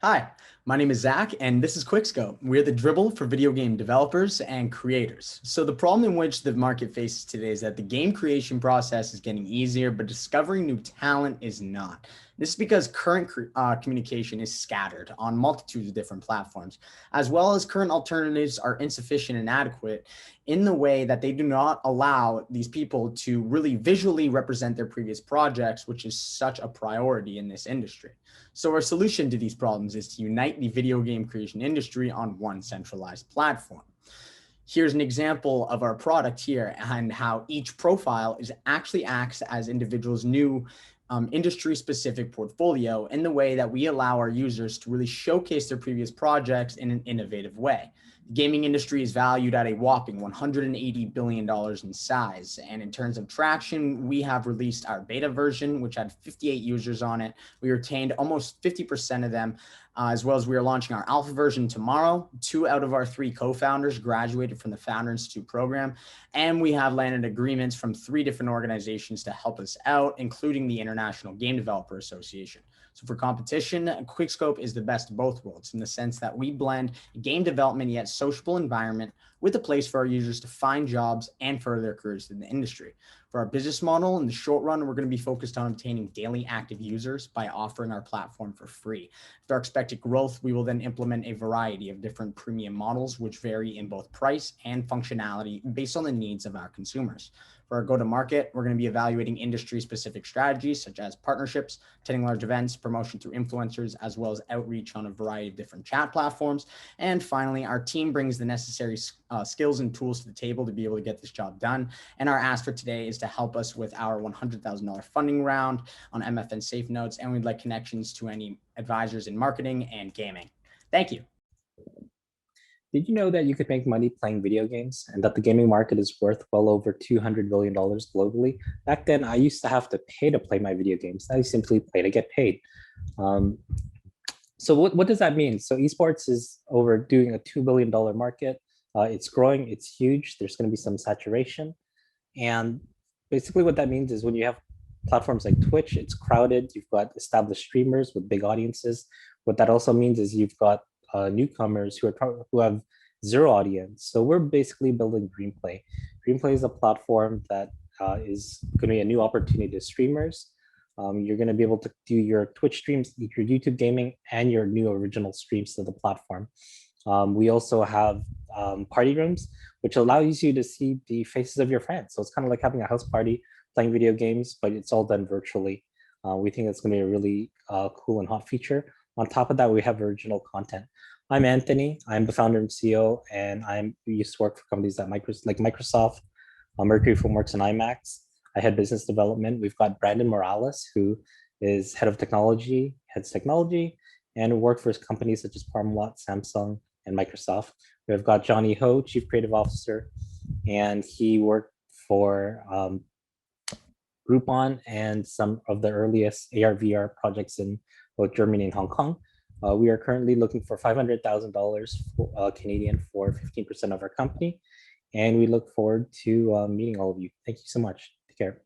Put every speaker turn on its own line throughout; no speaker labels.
Hi, my name is Zach, and this is Quickscope. We're the dribble for video game developers and creators. So the problem in which the market faces today is that the game creation process is getting easier, but discovering new talent is not. This is because current communication is scattered on multitudes of different platforms, as well as current alternatives are insufficient and inadequate in the way that they do not allow these people to really visually represent their previous projects, which is such a priority in this industry. So our solution to these problems is to unite the video game creation industry on one centralized platform. Here's an example of our product here and how each profile is actually acts as individuals' new industry-specific portfolio in the way that we allow our users to really showcase their previous projects in an innovative way. The gaming industry is valued at a whopping $180 billion in size. And in terms of traction, we have released our beta version, which had 58 users on it. We retained almost 50% of them, as well as we are launching our alpha version tomorrow. 2 out of our 3 co-founders graduated from the Founder Institute program, and we have landed agreements from 3 different organizations to help us out, including the International Game Developer Association. So for competition, Quickscope is the best of both worlds in the sense that we blend game development yet sociable environment with a place for our users to find jobs and further their careers in the industry. For our business model, in the short run, we're going to be focused on obtaining daily active users by offering our platform for free. With our expected growth, we will then implement a variety of different premium models, which vary in both price and functionality based on the needs of our consumers. For our go-to-market, we're going to be evaluating industry-specific strategies such as partnerships, attending large events, promotion through influencers, as well as outreach on a variety of different chat platforms. And finally, our team brings the necessary skills and tools to the table to be able to get this job done. And our ask for today is to help us with our $100,000 funding round on MFN Safe Notes, and we'd like connections to any advisors in marketing and gaming. Thank you.
Did you know that you could make money playing video games and that the gaming market is worth well over $200 billion globally? Back then, I used to have to pay to play my video games. Now I simply play to get paid. Um, so what does that mean? So esports is over doing a $2 billion market. It's growing, it's huge. There's going to be some saturation. And basically what that means is when you have platforms like Twitch, it's crowded. You've got established streamers with big audiences. What that also means is you've got newcomers who have zero audience. So we're basically building Greenplay. Greenplay is a platform that is going to be a new opportunity to streamers. You're going to be able to do your Twitch streams, your YouTube gaming, and your new original streams to the platform. We also have party rooms, which allows you to see the faces of your friends. So it's kind of like having a house party playing video games, but it's all done virtually. We think that's going to be a really cool and hot feature. On top of that, we have original content. I'm Anthony. I'm the founder and CEO, and I used to work for companies like Microsoft, Mercury Filmworks, and IMAX. I had business development. We've got Brandon Morales, who is heads technology, and worked for companies such as Parmalat, Samsung, and Microsoft. We've got Johnny Ho, Chief Creative Officer, and he worked for Groupon and some of the earliest AR/VR projects in both Germany and Hong Kong. We are currently looking for $500,000 Canadian for 15% of our company, and we look forward to meeting all of you. Thank you so much. Take care.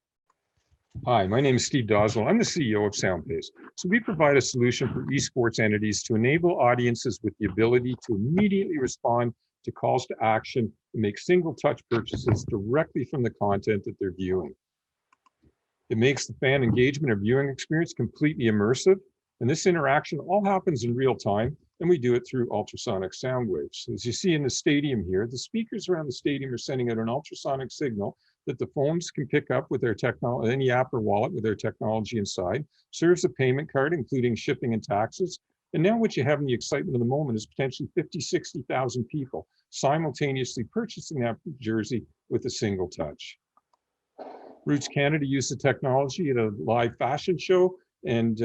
Hi, my name is Steve Doswell. I'm the CEO of SoundPace. So we provide a solution for esports entities to enable audiences with the ability to immediately respond to calls to action and make single touch purchases directly from the content that they're viewing. It makes the fan engagement or viewing experience completely immersive. And this interaction all happens in real time, and we do it through ultrasonic sound waves. As you see in the stadium here, the speakers around the stadium are sending out an ultrasonic signal that the phones can pick up with their technology, any app or wallet with their technology inside, serves a payment card, including shipping and taxes. And now what you have in the excitement of the moment is potentially 50, 60,000 people simultaneously purchasing that jersey with a single touch. Roots Canada used the technology at a live fashion show. And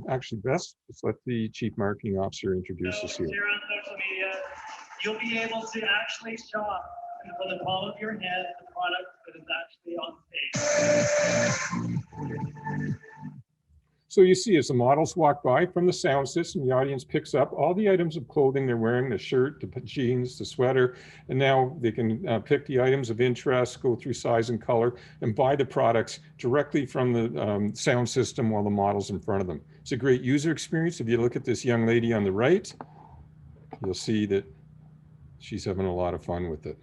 actually, best, let's let the Chief Marketing Officer introduce us here.
Here on social media, you'll be able to actually shop for the palm of your hand the product that is actually on stage.
So you see, as the models walk by from the sound system, the audience picks up all the items of clothing they're wearing, the shirt, the jeans, the sweater, and now they can pick the items of interest, go through size and color, and buy the products directly from the sound system while the model's in front of them. It's a great user experience. If you look at this young lady on the right, you'll see that she's having a lot of fun with it.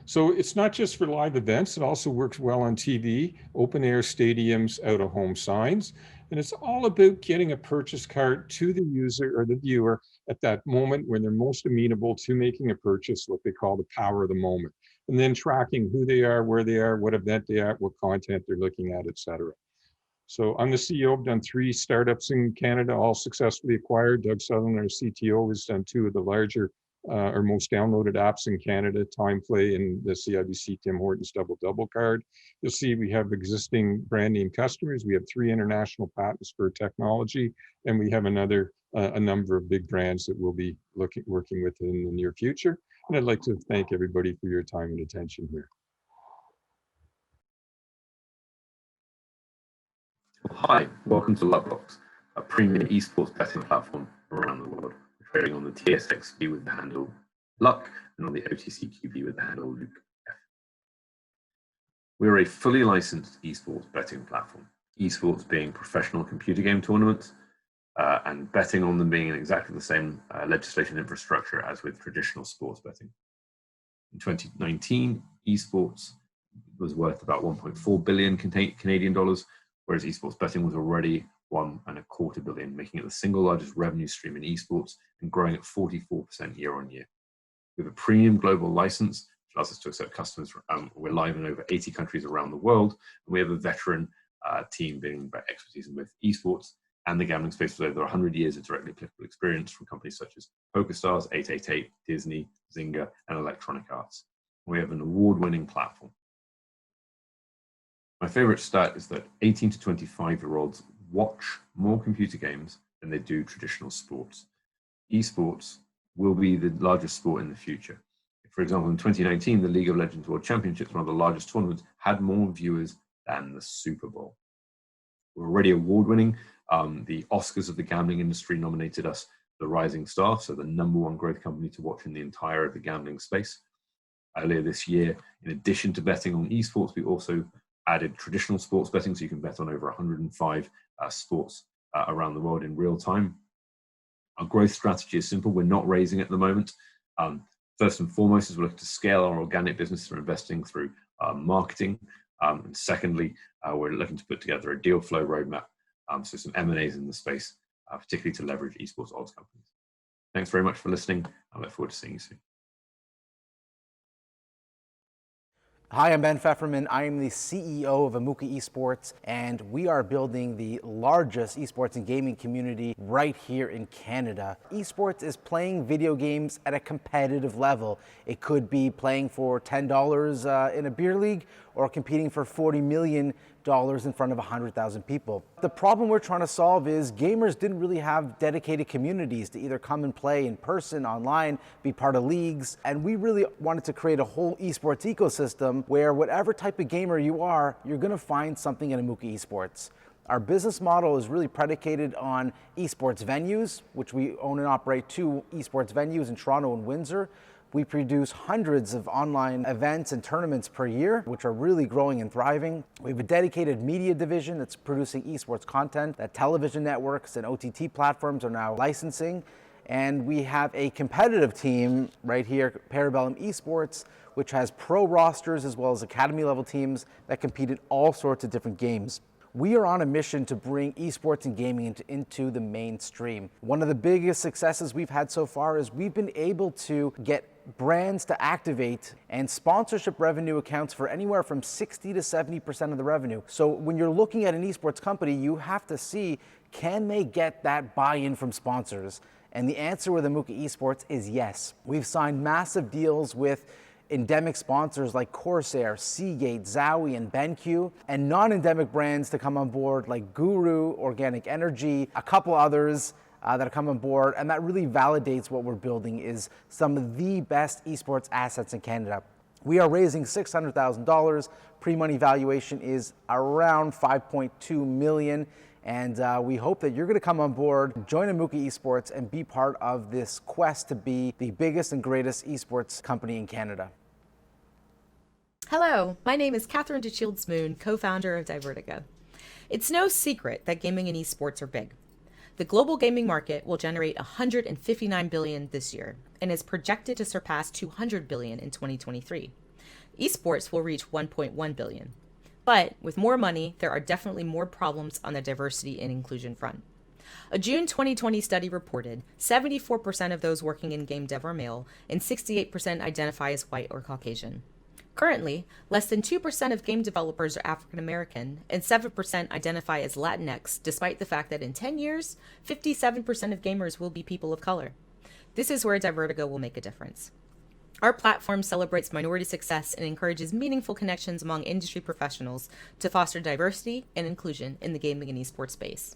So it's not just for live events, it also works well on TV, open air stadiums, out of home signs. And it's all about getting a purchase cart to the user or the viewer at that moment when they're most amenable to making a purchase, what they call the power of the moment. And then tracking who they are, where they are, what event they are, what content they're looking at, et cetera. So I'm the CEO, I've done 3 startups in Canada, all successfully acquired. Doug Sutherland, our CTO, has done 2 of the larger or most downloaded apps in Canada, Time Play and the CIBC Tim Hortons Double Double card. You'll see we have existing brand name customers. We have 3 international patents for technology, and we have a number of big brands that we'll be working with in the near future. And I'd like to thank everybody for your time and attention here.
Hi, welcome to Luckbox, a premium esports betting platform around the world, trading on the TSXV with the handle Luck and on the OTCQB with the handle Luke F. We're a fully licensed esports betting platform, esports being professional computer game tournaments, and betting on them being in exactly the same legislation infrastructure as with traditional sports betting. In 2019, esports was worth about 1.4 billion Canadian dollars, whereas esports betting was already $1.25 billion, making it the single largest revenue stream in esports and growing at 44% year on year. We have a premium global license, which allows us to accept customers. We're live in over 80 countries around the world, and we have a veteran team being expertise in both esports and the gambling space with over 100 years of directly applicable experience from companies such as PokerStars, 888, Disney, Zynga, and Electronic Arts. We have an award-winning platform. My favorite stat is that 18 to 25-year-olds watch more computer games than they do traditional sports. Esports will be the largest sport in the future. For example, in 2019, the League of Legends World Championships, one of the largest tournaments, had more viewers than the Super Bowl. We're already award-winning. The Oscars of the gambling industry nominated us the Rising Star, so the #1 growth company to watch in the entire of the gambling space. Earlier this year, in addition to betting on esports, we also added traditional sports betting, so you can bet on over 105 sports around the world in real time. Our growth strategy is simple. We're not raising at the moment. First and foremost is we're looking to scale our organic business through investing through marketing. And secondly, we're looking to put together a deal flow roadmap, so some M&As in the space, particularly to leverage esports odds companies. Thanks very much for listening. I look forward to seeing you soon.
Hi, I'm Ben Pfefferman. I am the CEO of Amuka Esports, and we are building the largest esports and gaming community right here in Canada. Esports is playing video games at a competitive level. It could be playing for $10 in a beer league or competing for $40 million in front of 100,000 people. The problem we're trying to solve is gamers didn't really have dedicated communities to either come and play in person, online, be part of leagues, and we really wanted to create a whole esports ecosystem where whatever type of gamer you are, you're gonna find something in Amuka Esports. Our business model is really predicated on esports venues, which we own and operate 2 esports venues in Toronto and Windsor. We produce hundreds of online events and tournaments per year, which are really growing and thriving. We have a dedicated media division that's producing esports content that television networks and OTT platforms are now licensing. And we have a competitive team right here, Parabellum Esports, which has pro rosters as well as academy level teams that compete in all sorts of different games. We are on a mission to bring esports and gaming into the mainstream. One of the biggest successes we've had so far is we've been able to get brands to activate, and sponsorship revenue accounts for anywhere from 60 to 70% of the revenue. So when you're looking at an esports company, you have to see, can they get that buy-in from sponsors? And the answer with Amuka Esports is yes. We've signed massive deals with endemic sponsors like Corsair, Seagate, Zowie, and BenQ, and non-endemic brands to come on board like Guru, Organic Energy, a couple others that have come on board, and that really validates what we're building is some of the best esports assets in Canada. We are raising $600,000 Pre-money valuation is around 5.2 million. And we hope that you're going to come on board, join Amuka Esports, and be part of this quest to be the biggest and greatest esports company in Canada.
Hello, my name is Catherine DeShields Moon, co-founder of Divertica. It's no secret that gaming and esports are big. The global gaming market will generate $159 billion this year and is projected to surpass $200 billion in 2023. Esports will reach $1.1 billion. But with more money, there are definitely more problems on the diversity and inclusion front. A June 2020 study reported 74% of those working in game dev are male and 68% identify as white or Caucasian. Currently, less than 2% of game developers are African American and 7% identify as Latinx, despite the fact that in 10 years, 57% of gamers will be people of color. This is where Divertica will make a difference. Our platform celebrates minority success and encourages meaningful connections among industry professionals to foster diversity and inclusion in the gaming and esports space.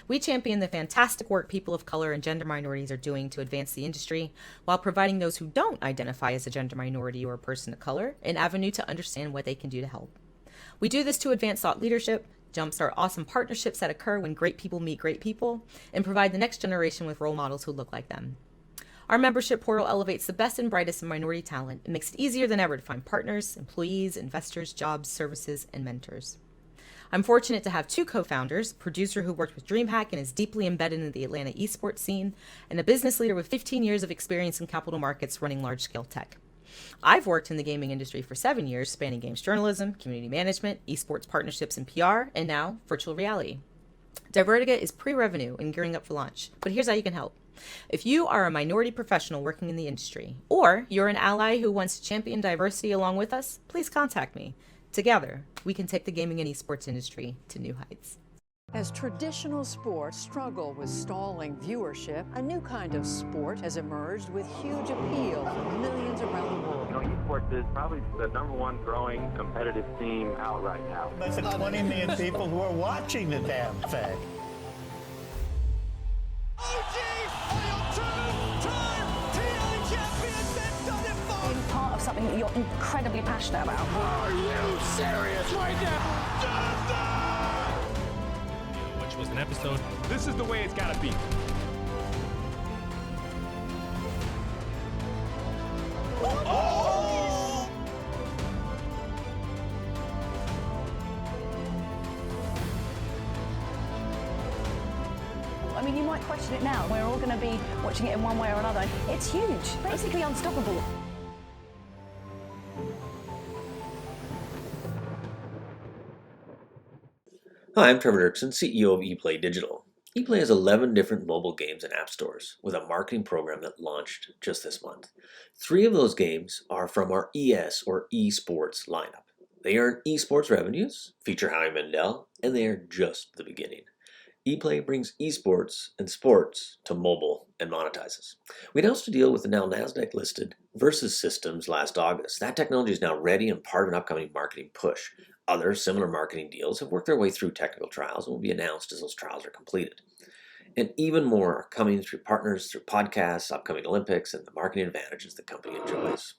We champion the fantastic work people of color and gender minorities are doing to advance the industry, while providing those who don't identify as a gender minority or a person of color an avenue to understand what they can do to help. We do this to advance thought leadership, jumpstart awesome partnerships that occur when great people meet great people, and provide the next generation with role models who look like them. Our membership portal elevates the best and brightest in minority talent and makes it easier than ever to find partners, employees, investors, jobs, services, and mentors. I'm fortunate to have two co-founders, a producer who worked with DreamHack and is deeply embedded in the Atlanta esports scene, and a business leader with 15 years of experience in capital markets running large-scale tech. I've worked in the gaming industry for 7 years, spanning games journalism, community management, esports partnerships and PR, and now virtual reality. Divertica is pre-revenue and gearing up for launch, but here's how you can help. If you are a minority professional working in the industry, or you're an ally who wants to champion diversity along with us, please contact me. Together, we can take the gaming and esports industry to new heights.
As traditional sports struggle with stalling viewership, a new kind of sport has emerged with huge appeal for millions around the world.
Esports is probably the #1 growing competitive scene out right now.
That's the 20 million people who are watching the damn thing.
Being part of something that you're incredibly passionate about.
Are you serious right now?
Which was an episode. This is the way it's gotta be.
I mean, you might question it now. We're all going to be watching it in one way or another. It's huge, basically unstoppable.
Hi, I'm Trevor Dirksen, CEO of ePlay Digital. ePlay has 11 different mobile games and app stores with a marketing program that launched just this month. 3 of those games are from our ES or eSports lineup. They earn eSports revenues, feature Howie Mandel, and they are just the beginning. ePlay brings esports and sports to mobile and monetizes. We announced a deal with the now NASDAQ-listed Versus Systems last August. That technology is now ready and part of an upcoming marketing push. Other similar marketing deals have worked their way through technical trials and will be announced as those trials are completed. And even more are coming through partners, through podcasts, upcoming Olympics, and the marketing advantages the company enjoys.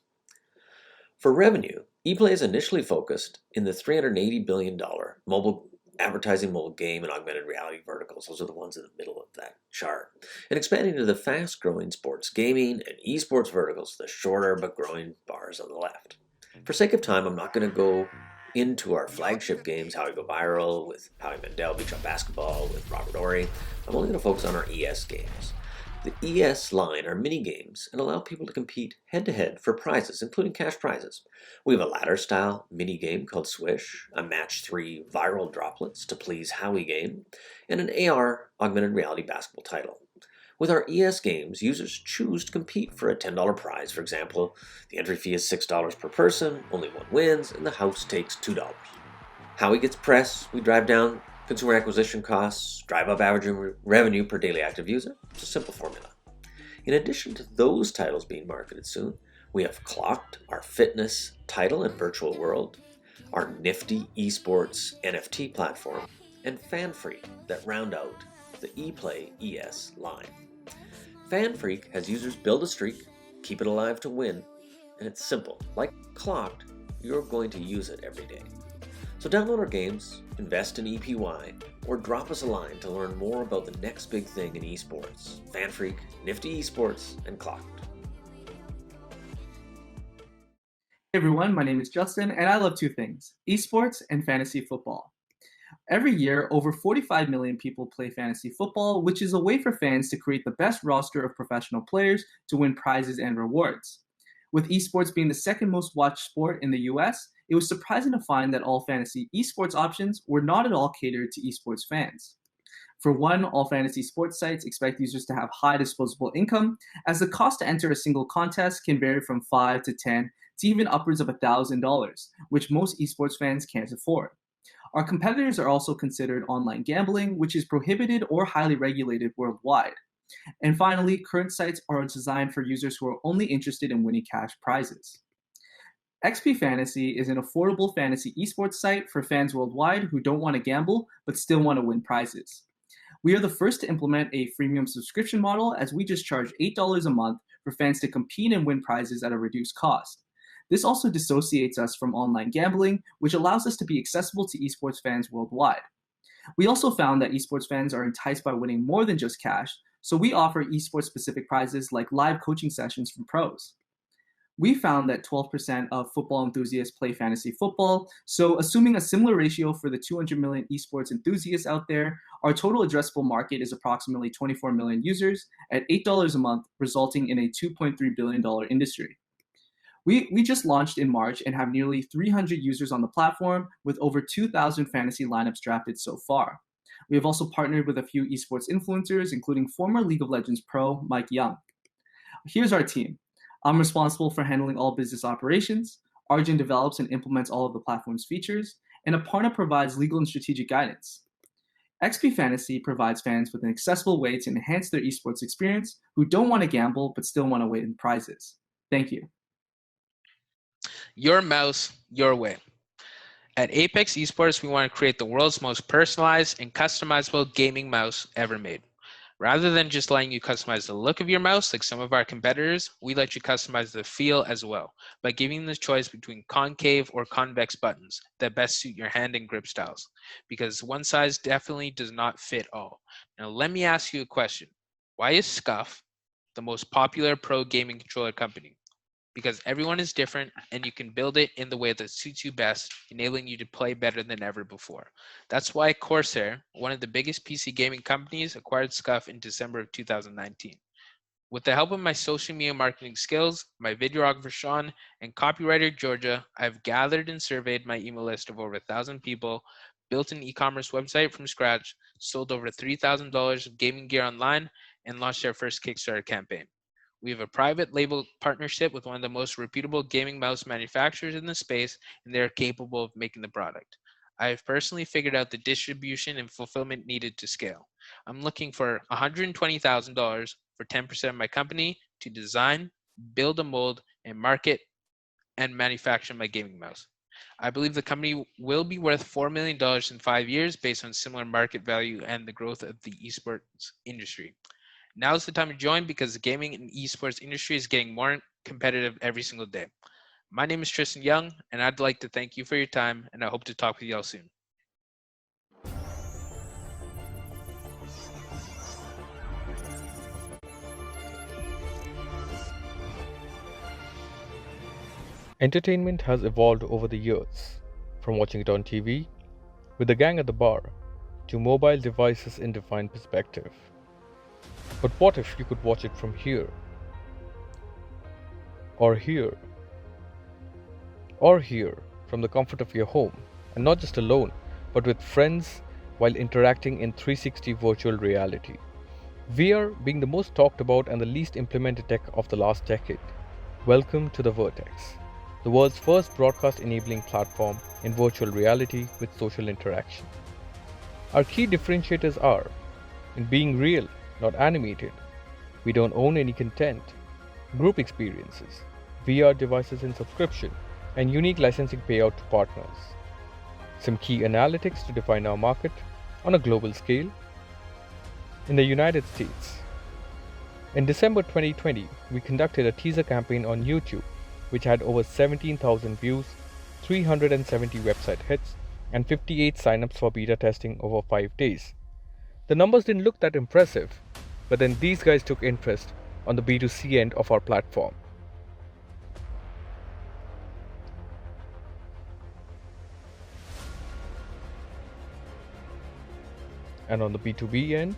For revenue, ePlay is initially focused in the $380 billion mobile game and augmented reality verticals. Those are the ones in the middle of that chart. And expanding to the fast-growing sports gaming and esports verticals, the shorter but growing bars on the left. For sake of time, I'm not going to go into our flagship games, How We Go Viral, with Howie Mandel, Beach Up Basketball, with Robert Ory. I'm only going to focus on our ES games. The ES line are mini games and allow people to compete head-to-head for prizes, including cash prizes. We have a ladder-style mini game called Swish, a match 3 viral droplets to please Howie game, and an AR augmented reality basketball title. With our ES games, users choose to compete for a $10 prize. For example, the entry fee is $6 per person, only one wins, and the house takes $2. Howie gets press, we drive down consumer acquisition costs, drive up average revenue per daily active user. It's a simple formula. In addition to those titles being marketed soon, we have Clocked, our fitness title and virtual world, our nifty esports NFT platform, and FanFreak that round out the ePlay ES line. FanFreak has users build a streak, keep it alive to win, and it's simple. Like Clocked, you're going to use it every day. So download our games, invest in EPY, or drop us a line to learn more about the next big thing in esports, FanFreak, Nifty Esports, and Clocked.
Hey everyone, my name is Justin, and I love two things, esports and fantasy football. Every year, over 45 million people play fantasy football, which is a way for fans to create the best roster of professional players to win prizes and rewards. With esports being the second most watched sport in the US, it was surprising to find that all fantasy esports options were not at all catered to esports fans. For one, all fantasy sports sites expect users to have high disposable income, as the cost to enter a single contest can vary from $5 to $10 to even upwards of $1,000, which most esports fans can't afford. Our competitors are also considered online gambling, which is prohibited or highly regulated worldwide. And finally, current sites are designed for users who are only interested in winning cash prizes. XP Fantasy is an affordable fantasy esports site for fans worldwide who don't want to gamble but still want to win prizes. We are the first to implement a freemium subscription model, as we just charge $8 a month for fans to compete and win prizes at a reduced cost. This also dissociates us from online gambling, which allows us to be accessible to esports fans worldwide. We also found that esports fans are enticed by winning more than just cash, so we offer esports-specific prizes like live coaching sessions from pros. We found that 12% of football enthusiasts play fantasy football, so assuming a similar ratio for the 200 million esports enthusiasts out there, our total addressable market is approximately 24 million users at $8 a month, resulting in a $2.3 billion industry. We just launched in March and have nearly 300 users on the platform, with over 2,000 fantasy lineups drafted so far. We have also partnered with a few esports influencers, including former League of Legends pro Mike Young. Here's our team. I'm responsible for handling all business operations. Arjun develops and implements all of the platform's features, and Aparna provides legal and strategic guidance. XP Fantasy provides fans with an accessible way to enhance their esports experience who don't want to gamble but still want to win prizes. Thank you.
Your mouse, your way. At Apex Esports, we want to create the world's most personalized and customizable gaming mouse ever made. Rather than just letting you customize the look of your mouse like some of our competitors, we let you customize the feel as well by giving you the choice between concave or convex buttons that best suit your hand and grip styles, because one size definitely does not fit all. Now let me ask you a question. Why is Scuf the most popular pro gaming controller company? Because everyone is different and you can build it in the way that suits you best, enabling you to play better than ever before. That's why Corsair, one of the biggest PC gaming companies, acquired Scuf in December of 2019. With the help of my social media marketing skills, my videographer Sean, and copywriter Georgia, I've gathered and surveyed my email list of over 1,000 people, built an e-commerce website from scratch, sold over $3,000 of gaming gear online, and launched our first Kickstarter campaign. We have a private label partnership with one of the most reputable gaming mouse manufacturers in the space, and they are capable of making the product. I have personally figured out the distribution and fulfillment needed to scale. I'm looking for $120,000 for 10% of my company to design, build a mold, and market and manufacture my gaming mouse. I believe the company will be worth $4 million in 5 years based on similar market value and the growth of the esports industry. Now is the time to join, because the gaming and esports industry is getting more competitive every single day. My name is Tristan Young, and I'd like to thank you for your time, and I hope to talk with you all soon.
Entertainment has evolved over the years, from watching it on TV, with the gang at the bar, to mobile devices in defined perspective. But what if you could watch it from here, or here, or here, from the comfort of your home, and not just alone, but with friends while interacting in 360 virtual reality? VR being the most talked about and the least implemented tech of the last decade. Welcome to the Vertex, the world's first broadcast enabling platform in virtual reality with social interaction. Our key differentiators are in being real, not animated. We don't own any content. Group experiences, VR devices in subscription, and unique licensing payout to partners. Some key analytics to define our market on a global scale. In the United States, in December 2020, we conducted a teaser campaign on YouTube, which had over 17,000 views 370 website hits, and 58 signups for beta testing over 5 days. The numbers didn't look that impressive, but then these guys took interest on the B2C end of our platform. And on the B2B end,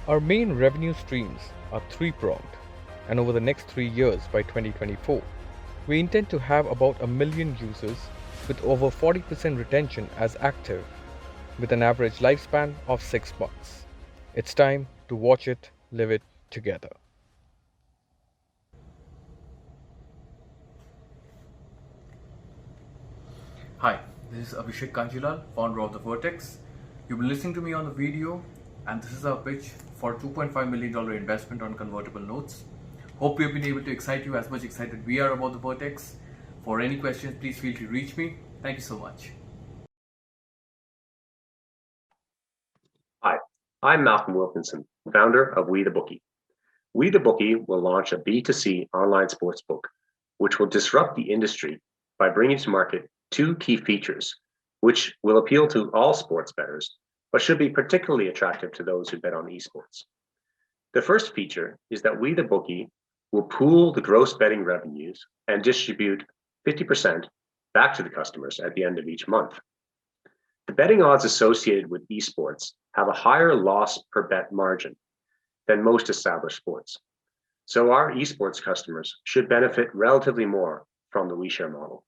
our main revenue streams are three-pronged, and over the next 3 years by 2024, we intend to have about 1 million users with over 40% retention as active, with an average lifespan of 6 months. It's time to watch it, live it together.
Hi, this is Abhishek Kanjilal, founder of The Vertex. You've been listening to me on the video, and this is our pitch for a $2.5 million investment on convertible notes. Hope we have been able to excite you as much excited we are about The Vertex. For any questions, please feel free to reach me. Thank you so much.
Hi, I'm Malcolm Wilkinson, founder of We the Bookie. We the Bookie will launch a B2C online sportsbook, which will disrupt the industry by bringing to market 2 key features, which will appeal to all sports bettors, but should be particularly attractive to those who bet on esports. The first feature is that We the Bookie will pool the gross betting revenues and distribute 50% back to the customers at the end of each month. The betting odds associated with esports have a higher loss per bet margin than most established sports. So our esports customers should benefit relatively more from the WeShare model.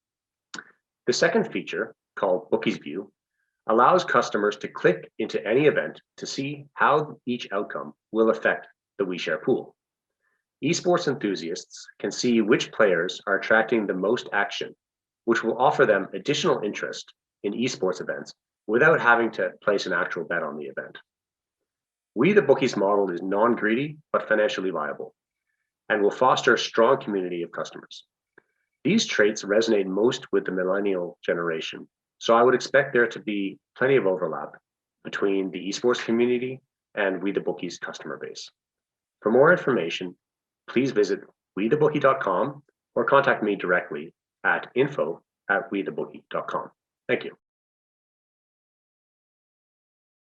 The second feature, called Bookie's View, allows customers to click into any event to see how each outcome will affect the WeShare pool. Esports enthusiasts can see which players are attracting the most action, which will offer them additional interest in esports events without having to place an actual bet on the event. We the Bookies model is non-greedy but financially viable and will foster a strong community of customers. These traits resonate most with the millennial generation, so I would expect there to be plenty of overlap between the esports community and We the Bookies customer base. For more information, please visit wethebookie.com or contact me directly at info@wethebookie.com. Thank you.